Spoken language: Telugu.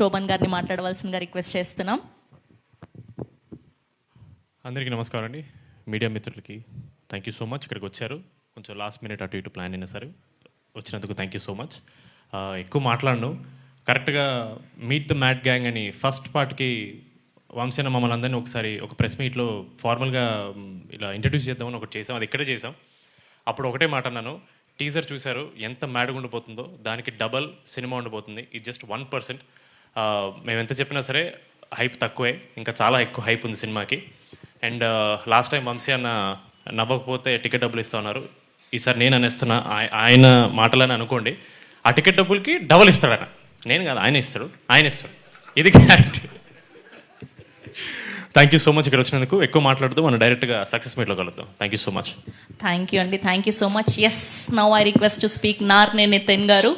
శోభన్ గారిని మాట్లాడవలసిందిగా రిక్వెస్ట్ చేస్తున్నాం. అందరికీ నమస్కారం అండి. మీడియా మిత్రులకి థ్యాంక్ యూ సో మచ్. ఇక్కడికి వచ్చారు, కొంచెం లాస్ట్ మినిట్ అటు ఇటు ప్లాన్ అయినా సరే వచ్చినందుకు థ్యాంక్ యూ సో మచ్. ఎక్కువ మాట్లాడను, కరెక్ట్గా మీట్ ద మ్యాడ్ గ్యాంగ్ అని ఫస్ట్ పార్ట్కి వంశీన మమ్మల్ని అందరినీ ఒకసారి ఒక ప్రెస్ మీట్లో ఫార్మల్గా ఇలా ఇంట్రడ్యూస్ చేద్దామని ఒకటి చేసాం, అది ఇక్కడే చేసాం. అప్పుడు ఒకటే మాట అన్నాను, టీజర్ చూశారు ఎంత మ్యాడ్గా ఉండిపోతుందో, దానికి డబల్ సినిమా ఉండిపోతుంది. ఇది జస్ట్ 1%. మేము ఎంత చెప్పినా సరే హైప్ తక్కువే, ఇంకా చాలా ఎక్కువ హైప్ ఉంది సినిమాకి. అండ్ లాస్ట్ టైం వంశీ అన్న నవ్వకపోతే టికెట్ డబ్బులు ఇస్తా ఉన్నారు, ఈసారి నేను అనేస్తున్నా, ఆయన మాటలని అనుకోండి. ఆ టికెట్ డబ్బులకి డబుల్ ఇస్తాడు ఆయన, నేను కాదు ఆయన ఇస్తాడు. ఇది guarantee. Thank you so much ఇక్కడ వచ్చినందుకు. ఎక్కువ మాట్లాడుతూ మనం డైరెక్ట్గా సక్సెస్ మీట్లో కలుద్దాం. Thank you so much. Thank you అండి, thank you so much. Yes, now I request to speak Narne Nithin గారు.